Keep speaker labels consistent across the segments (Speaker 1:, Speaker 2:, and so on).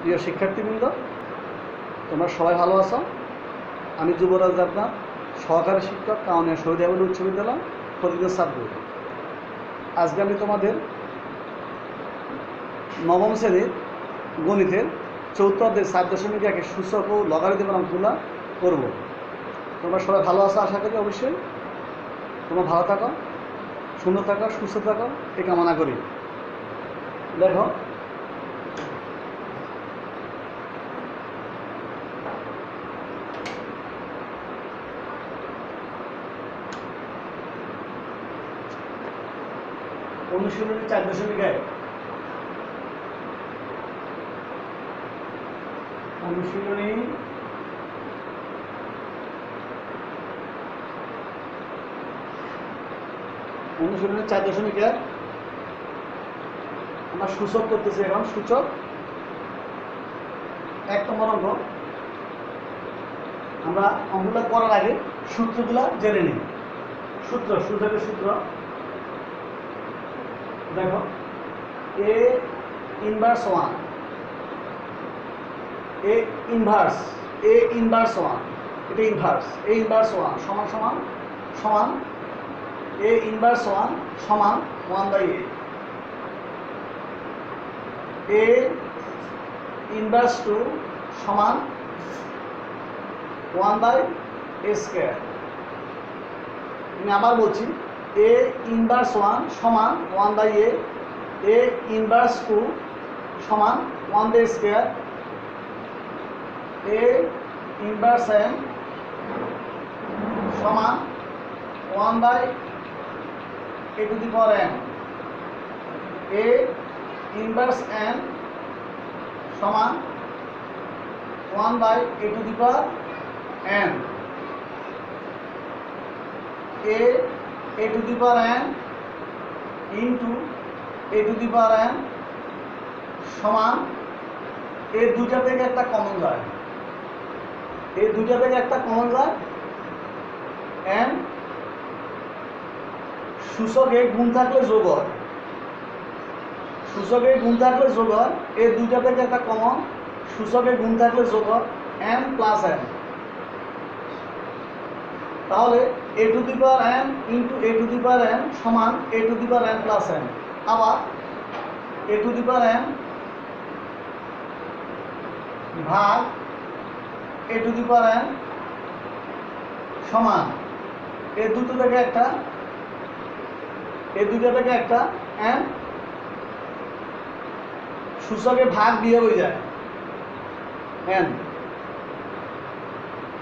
Speaker 1: প্রিয় শিক্ষার্থীবৃন্দ, তোমরা সবাই ভালো আছো। আমি যুবরাজ দেবনাথ, সহকারী শিক্ষক, কাউনিয়া শহীদ আবুল উচ্চ বিদ্যালয়, ফরিদগঞ্জ সাবরুট। আজকে আমি তোমাদের নবম শ্রেণীর গণিতের চৌদ্দ অধ্যায়ের 4.1 সূচক ও লগারিদম অঙ্কগুলো করব। তোমরা সবাই ভালো আছো আশা করি। অবশ্যই তোমরা ভালো থাকো, সুন্দর থাকো, সুস্থ থাকো, এই কামনা করি। দেখো, অনুশীলনী 4.1 অনুশীলনী 4.1 আমরা সূচক করতেছি। এখন সূচক 1 নম্বর অঙ্ক। আমরা অঙ্কটা করার আগে সূত্রগুলা জেনে নিই। সূচকের সূত্র দেখো, এ ইনভার্স 1, এ ইনভার্স 1, এটা ইনভার্স, এ ইনভার্স 1 সমান এ ইনভার্স 1 সমান 1/a, এ ইনভার্স 2 সমান 1/a²। আমি আবার বলছি, এ ইনভার্স 1 সমান 1/a, এ ইনভার্স 2 সমান 1/a², এ ইনভার্স n সমান 1/a², এ ইনভার্স n সমান 1/n, a⁴n ইন্টু a⁴n সমান এই দুইটা থেকে একটা কমন যায়, n সূচকে গুণ থাকলে যোগ হয়, এই দুইটা থেকে একটা কমন, সূচকে গুণ থাকলে যোগ হয় n প্লাস n। তাহলে a⁴n ইন্টু a⁴n সমান a⁴n প্লাস n। আবার a⁴n ভাগ a⁴n সমান এই দুটো থেকে একটা n সূচকে ভাগ দিয়ে হয়ে যায় n।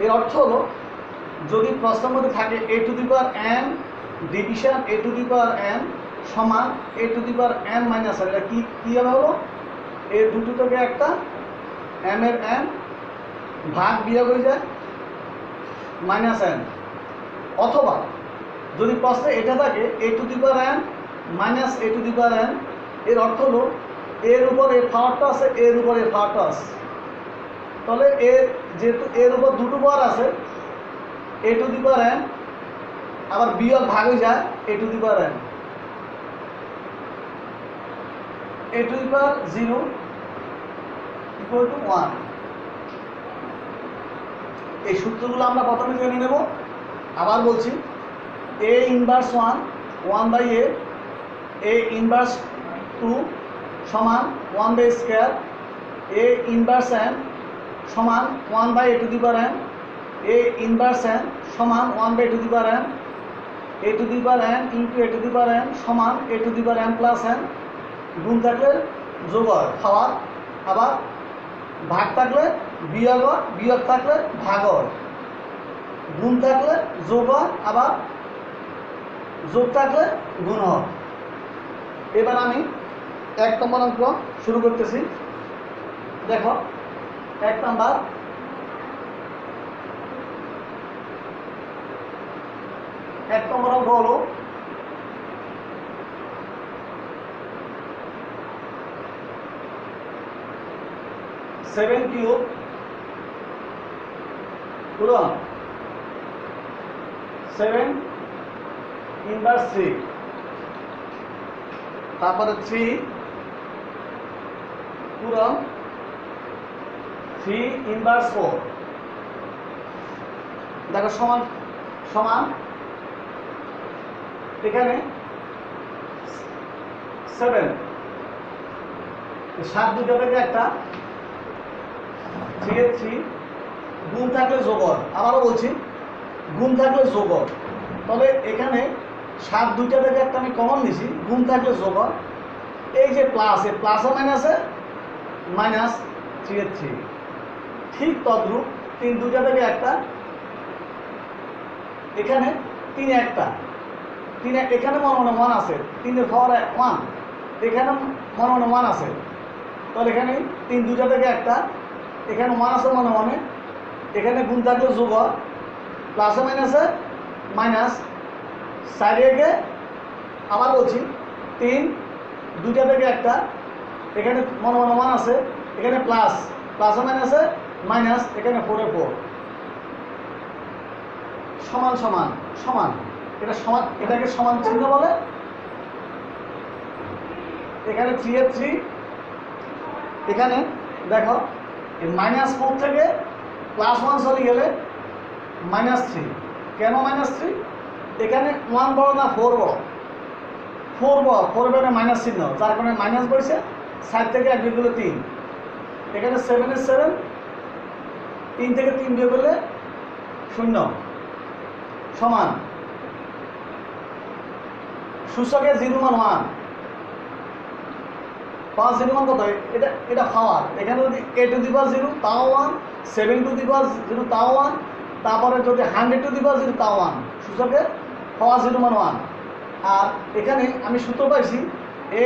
Speaker 1: এর অর্থ হলো, যদি প্রশ্নের মধ্যে থাকে a⁴n ডিভিশন a⁴n সমান a⁴n মাইনাস n, এটা কি হলো, এই দুটো থেকে একটা m এর n ভাগ বিয়োগ হয়ে যায় মাইনাস n। অথবা যদি প্রশ্নে এটা থাকে a⁴n মাইনাস a⁴n, এর অর্থ হলো এর উপর এর পাওয়ারটা আছে, এর উপর এর পাওয়ারটা আছে। তাহলে যেহেতু এর উপর দুটো পাওয়ার আছে, a⁴n আবার বিয়োগ ভাগ হয়ে যায় a⁴n, a⁴0 = 1। এই সূত্রগুলো আমরা প্রথমে জেনে নেব। আবার বলছি, A inverse 1 1/a, A inverse 2 সমান 1/a², এ ইনভার্স n সমান 1/a⁴n, এ ইনভার্স n সমান 1/a⁴n, a⁴n ইন্টু a⁴n সমান a⁴n প্লাস n। গুণ থাকলে যোগ হয়, খাওয়ার, আবার ভাগ থাকলে বিয়োগ হয়, বিয়োগ থাকলে ভাগ হয়, গুণ থাকলে যোগ হয়, আবার যোগ থাকলে গুণ হয়। এবার আমি 1 নম্বর অঙ্ক শুরু করতেছি। দেখো, 1 নম্বর, অঙ্ক হলো 7³ পূরণ 7 ইনভার্স 3, তারপরে 3 পূরণ থ্রি ইনভার্স ফোর, দেখো সমান সমান এখানে 7, 7 দুইটা থেকে একটা 3 এর 3, গুণ থাকলে যোগর, আবারও বলছি গুণ থাকলে যোগর, তবে এখানে 7 দুইটা থেকে একটা আমি কমন নিছি, গুণ থাকলে যোগর, এই যে প্লাসে প্লাসে মাইনাসে মাইনাস 3 এর 3, ঠিক তদ্রূপ 3 দুইটা থেকে একটা, এখানে 3 একটা, 3 এখানে মনে মনে 1 আছে, 3 এর পাওয়ার 1, এখানে মনে মনে 1 আছে, তাহলে এখানে 3 দুইটা থেকে একটা, এখানে 1 আছে মনে মনে, এখানে গুণ থাকলে যোগ, প্লাসে মাইনাসে মাইনাস 4 একে, আবার বলছি 3 দুইটা থেকে একটা, এখানে মনে মনে 1 আছে, এখানে প্লাস, প্লাসে মাইনাসে মাইনাস, এখানে 4 এ 4, সমান সমান সমান, এটা সমান, এটাকে সমান চিহ্ন বলে। এখানে 3 এর 3, এখানে দেখো -4 থেকে +1 চলে গেলে -3, কেন -3? এখানে 1 বড় না 4 বড়? 4 বড়, 4 বড় মাইনাস চিহ্ন, যার কারণে মাইনাস বসে, 7 থেকে 1 বিয়োগ করলে 3, এখানে 7 এর 7, 3 থেকে 3 বিয়োগ করলে 0, সমান সূচকের 0 মান 1, 5 0 মান কত? এটা পাওয়ার, এখানে যদি a টু দি পাওয়ার 0 তাও 1, 7 টু দি পাওয়ার 0 তাও 1, তারপরে যদি 100 টু দি পাওয়ার 0 তাও 1, সূচকের পাওয়ার 0 মান 1। আর এখানে আমি সূত্র পাইছি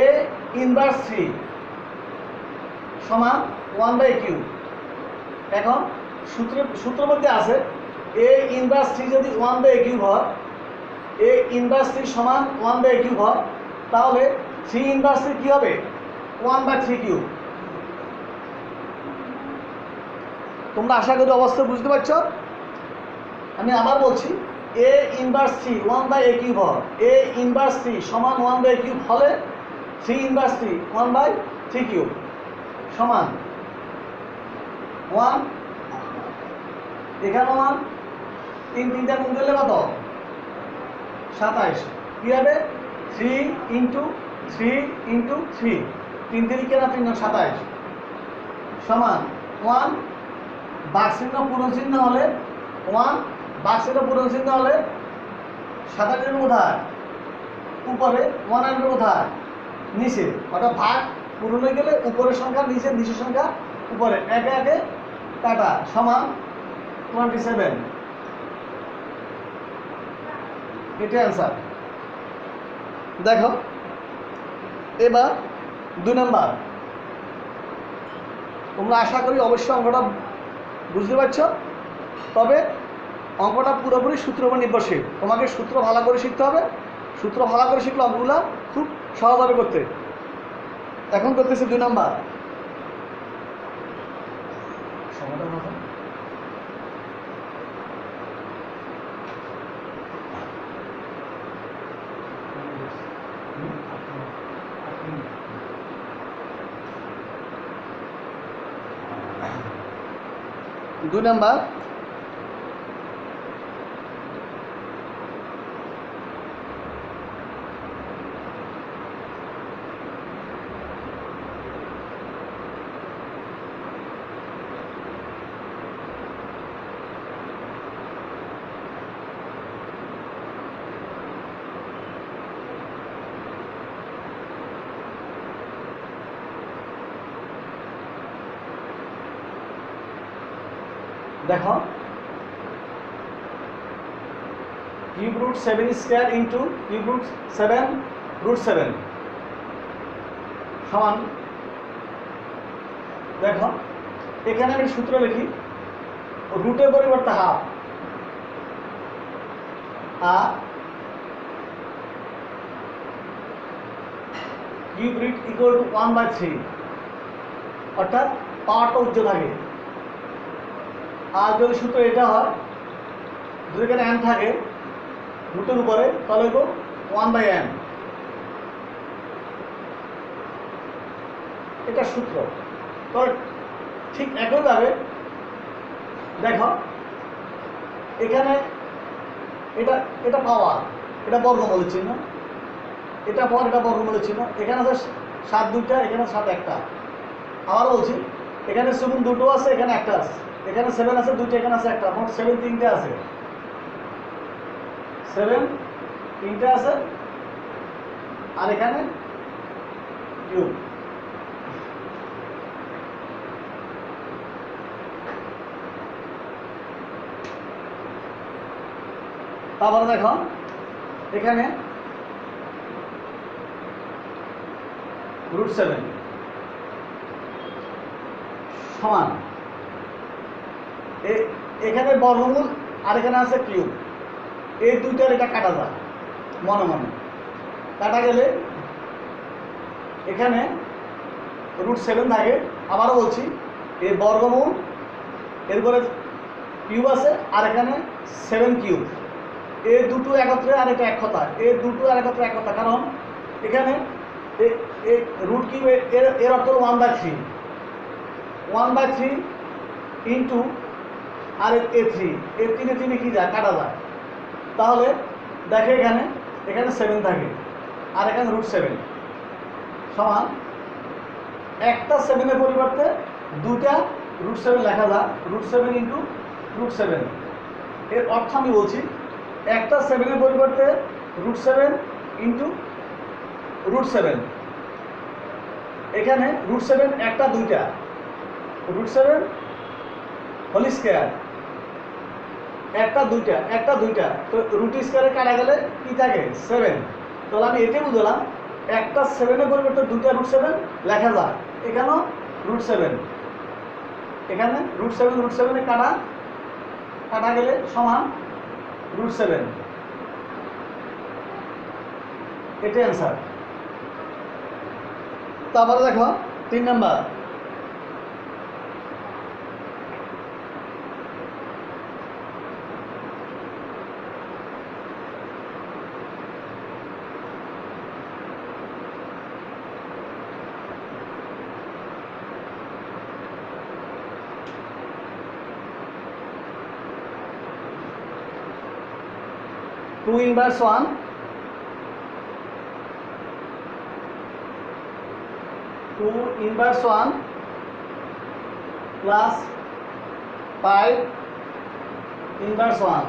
Speaker 1: a ইনভার্স 3 সমান 1/q। এখন সূত্রের মধ্যে আছে a ইনভার্স 3 যদি 1/q হয়, a ইনভার্স 3 সমান 1/q হয়, তাহলে 3 ইনভার্স 3 কি হবে? 1/3q। তোমরা আশা করি অবস্থা বুঝতে পারছো। আমি আবার বলছি, a ইনভার্স 3 1/aq হয়, a ইনভার্স 3 সমান 1/q হলে 3 ইনভার্স 3 1/3q সমান 1, এখানে 1, 3 3টা গুণ করলে কত? 27। কি হবে? 3 ইন্টু 3 ইন্টু 3, 3 3 কেনা 3 27 সমান 1, বাক চিহ্ন পূরণ চিহ্ন হলে 1, বাক চিহ্ন পূরণ চিহ্ন হলে 27 কোথায়? উপরে, 1 আসবে কোথায়? নিচে, অর্থাৎ ভাগ পূরণ হয়ে গেলে উপরের সংখ্যা নিচে, নিচের সংখ্যা উপরে, একে একে কাটা, সমান 27। এটা অ্যান্সার। দেখো এবার 2 নাম্বার, তোমরা আশা করি অবশ্যই অঙ্কটা বুঝতে পারছো, তবে অঙ্কটা পুরোপুরি সূত্রের উপর নির্ভরশীল। তোমাকে সূত্র ভালো করে শিখতে হবে, সূত্র ভালো করে শিখলে অঙ্কগুলো খুব সহজ হবে করতে। এখন করতেছি 2 নাম্বার। দুই নাম্বার, দেখো cube root 7 square into cube root 7 root 7 সমান, দেখো এখানে আমি সূত্র লিখি, রুটের পরিবর্তে হাফ, আর কিউব রুট ইকুয়াল টু 1/3, অর্থাৎ পাওয়ারটা উচ্চ থাকে। আর যদি সূত্র এটা হয়, যদি এখানে n থাকে রুটের উপরে, তাহলে 1/n, এটা সূত্র। তবে ঠিক একইভাবে দেখো এখানে এটা এটা পাওয়ার, এটা বর্গমূলের চিহ্ন, এটা পাওয়ার, এটা বর্গমূলের চিহ্ন। এখানে আছে 7 2টা, এখানে 7 1টা। আবার বলছি এখানে 7 দুটো আছে, এখানে একটা আছে, এখানে 7 আছে 2টা, এখানে আছে একটা, মোট 7 3টে আছে, 7 3টে আছে, আর এখানে কিউব। তারপরে দেখো এখানে √7 সমান এখানে বর্গমূল আর এখানে আছে কিউব। এই দুইটার এটা কাটা যায় মনে মনে, কাটা গেলে এখানে √7 থাকে। আবারও বলছি এই বর্গমূল, এরপরে কিউব আছে, আর এখানে 7 কিউব। এই দুটো একত্রে আর এটা এক কথা, এই দুটো আর একত্রে এক কথা, কারণ এখানে এই রুট কিউব এর অর্থ 1/3, 1/3 ইন্টু আর এ 3, এ 3 কি যায়, কাটা যায়। তাহলে দেখে এখানে 7 থাকে, আর এখানে √7 সমান একটা 7-এর পরিবর্তে দুটা √7 লেখা যায়, √7 ইন্টু √7। এর অর্থ আমি বলছি একটা 7-এর পরিবর্তে √7 ইন্টু √7। এখানে √7 একটা 2টা, √7 হোল স্কয়ার একটা 2টা, একটা 2টা, তো রুট স্কয়ারে কাটা গেলে কি থাকে 7। তাহলে আমি এটাই বুঝলাম একটা 7-এর পরিবর্তে দুটা √7 লেখা যায়, এখানেও √7, এখানে √7 এ কাটা গেলে সমান √7। এটাই অ্যান্সার। তারপরে দেখো 3 number, two inverse 1 plus 5 inverse 1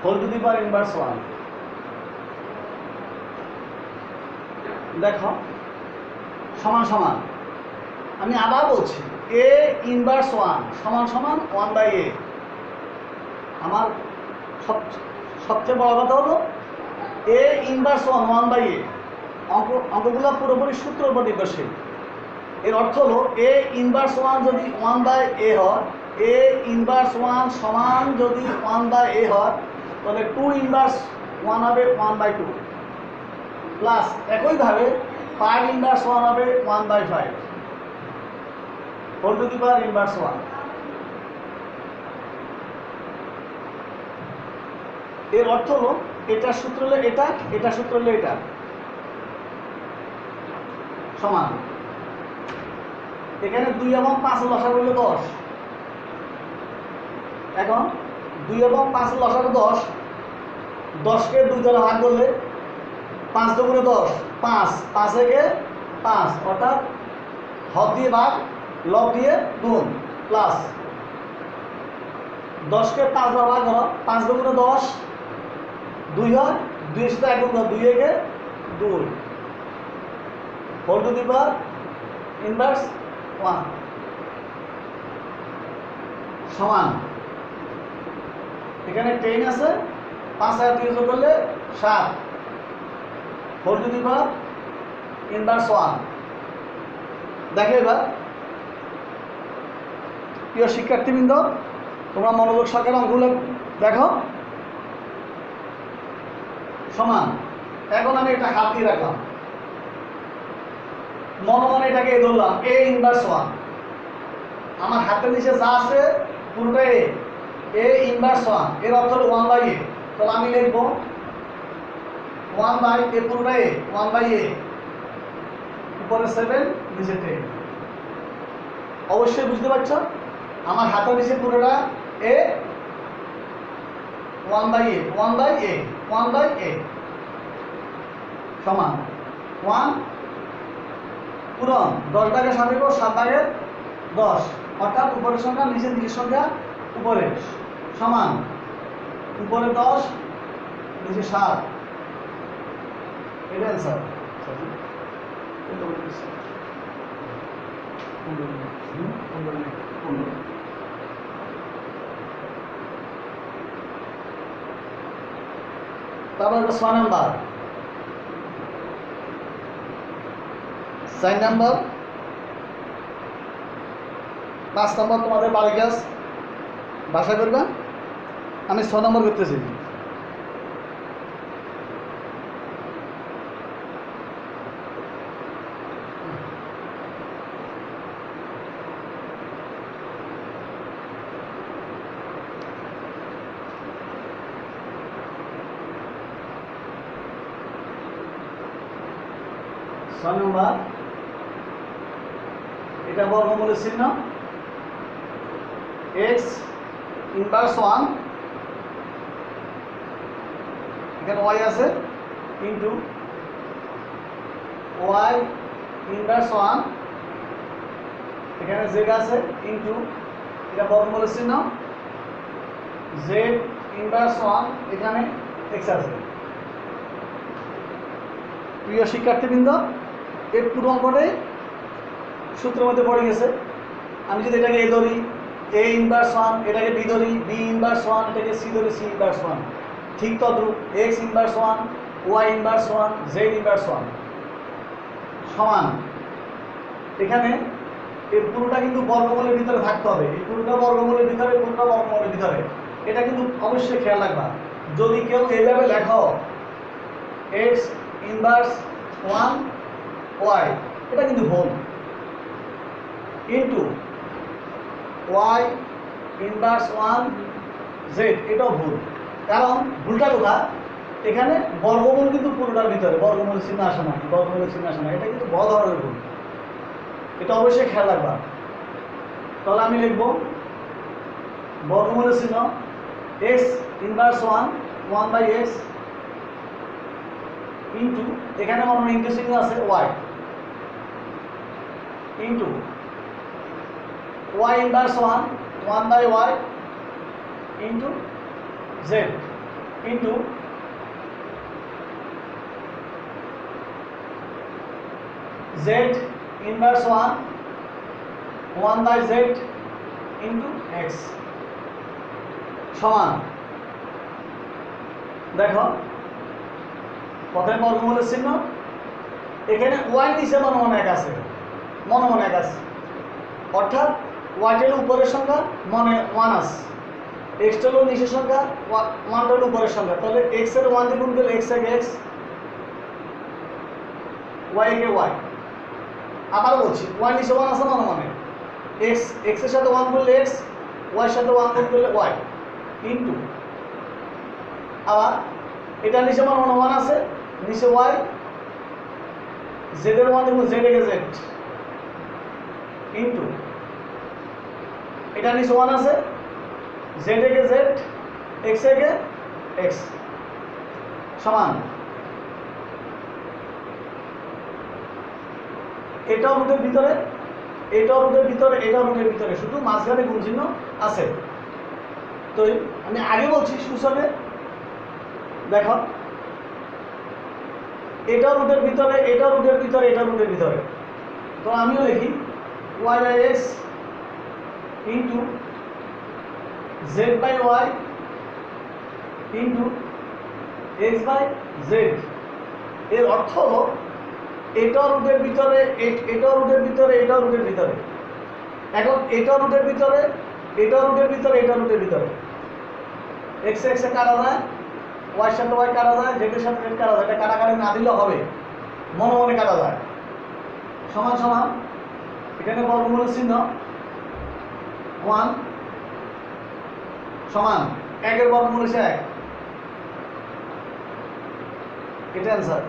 Speaker 1: whole to the power inverse 1। দেখো সমান সমান, আমি আবার বলছি a ইনভার্স 1 সমান সমান 1/a। আমার সবচেয়ে বড় কথা হলো a ইনভার্স 1/a। অঙ্কগুলো পুরোপুরি সূত্রের উপর নির্ভরশীল। এর অর্থ হলো a ইনভার্স 1 যদি 1/a হয়, a ইনভার্স 1 সমান যদি 1/a হয়, তাহলে 2 ইনভার্স 1 হবে 1/2, প্লাস একইভাবে 5 ইনভার্স 1 হবে 1/5 whole to the power inverse 1। এর অর্থ হলো এটা সূত্র হলো এটা, এটা সূত্র হলো এটা, সমান। এখানে 2 এবং 5 লসাগু হলো 10। এখন 2 এবং 5 লসাগু 10, 10কে 2 দ্বারা ভাগ করলে 5 দুগুণে 10, 5, 5 একে 5, অর্থাৎ হর দিয়ে ভাগ, লব দিয়ে গুণ, প্লাস 10কে 5 দ্বারা ভাগ করো, 5 দুগুণে 10, 2 হয়, 2 এর সাথে 1 গুণ, 2 একে 2 whole to the power inverse 1 সমান। এখানে 10 আছে, 5 আর 2 যোগ করলে 7 whole to the power inverse 1। দেখো এবার প্রিয় শিক্ষার্থীবৃন্দ, তোমরা মনোযোগ সহকারে অঙ্কগুলো দেখো। সমান। এখন আমি এটা হাত দিয়ে রাখলাম, মনে মনে এটাকে ধরলাম a ইনভার্স 1। আমার হাতের নিচে যা আছে পুরোটা a ইনভার্স 1, এর অর্থ হলো 1/a। তাহলে আমি লিখবো 1/a, পুরোটা a, 1/a, উপরে 7 নিচে 10। অবশ্যই বুঝতে পারছো আমার হাতের নিচে পুরোটা এ 1/a 1/a 1/a সমান 1 পূরণ 10 ভাগের 7 করব 7 ভাগের 10 অর্থাৎ উপরের সংখ্যা নিচের সংখ্যা উপরে সমান উপরে 10 নিচে 7 এটা অ্যান্সার তারপর 6 নাম্বার 4 নাম্বার 5 নাম্বার তোমাদের বাড়ি কাজ বাসা করবে আমি 6 নম্বর করতেছি নম্বর এটা বর্গমূলের চিহ্ন x ইনভার্স 1 এখানে y আছে ইনটু y ইনভার্স 1 এখানে z আছে ইনটু এটা বর্গমূলের চিহ্ন z ইনভার্স 1 এখানে x আছে প্রিয় শিক্ষার্থীবৃন্দ এর পুরো অঙ্কটাই সূত্রের মধ্যে পড়ে গেছে আমি যদি এটাকে এ ধরি এ ইনভার্স 1 এটাকে বি ধরি বি ইনভার্স 1 এটাকে সি ধরি সি ইনভার্স 1 ঠিক তদ্রূপ X inverse 1 Y inverse 1 Z inverse 1 সমান এখানে এই পুরোটা কিন্তু বর্গমূলের ভিতরে থাকতে হবে এই পুরোটা বর্গমূলের ভিতরে পুরোটা বর্গমূলের ভিতরে এটা কিন্তু অবশ্যই খেয়াল রাখবা যদি কেউ এইভাবে লেখো এক্স ইনভার্স 1 ওয়াই এটা কিন্তু ভুল ইনটু ওয়াই ইনভার্স 1 জেড এটাও ভুল কারণ ভুলটা কোথায় এখানে বর্গমূল কিন্তু পুরোটার ভিতরে বর্গমূলের চিহ্ন আসে না বর্গমূলের চিহ্ন আসে না এটা কিন্তু বড় ধরনের ভুল এটা অবশ্যই খেয়াল রাখবা তাহলে আমি লিখব বর্গমূলের চিহ্ন এক্স ইনভার্স 1 1/x ইনটু এখানে আমার ইনটু চিহ্ন আছে y into y inverse 1 1/y into z into z inverse 1 1/z into x সমান দেখো প্রথমে বর্গমূলের চিহ্ন এখানে y নিচে মনে এক আছে মনে এক আছে অর্থাৎ y এর উপরের সংখ্যা মনে 1 আছে x হলো নিচের সংখ্যা 1 হলো উপরের সংখ্যা তাহলে x এর 1 দিয়ে গুণ করলে x এর x y কে y আবার বলছি y নিচে 1 আছে মনে x এর সাথে 1 করলে x y এর সাথে 1 গুণ করলে y ইনটু আবার এটা নিচে 1 আছে নিচে y z এর 1 দেখুন z এর z ইনটু এটা নিচে 1 আছে z এর z x এর x সমান এটাও রুটের ভিতরে এটাও রুটের ভিতরে এটাও রুটের ভিতরে শুধু মাঝখানে গুণ চিহ্ন আছে তো আমি আগে বলছি সূচকে দেখো এটা রুটের ভিতরে এটা রুটের ভিতরে এটা রুটের ভিতরে তো আমিও লিখি y/x into z/y into x/z এর অর্থ হলো এটা রুটের ভিতরে এটা রুটের ভিতরে এটা রুটের ভিতরে এখন এটা রুটের ভিতরে এটা রুটের ভিতরে এটা রুটের ভিতরে x এ কাটা যায় y এর সাথে y কাটা যায় z এর সাথে z কাটা যায় এটা কাটাকাটি না দিলেও হবে মনে কাটা যায় সমান সমান এখানে বর্গমূলের চিহ্ন 1 সমান 1 এর বর্গমূল হচ্ছে 1 এটা অ্যান্সার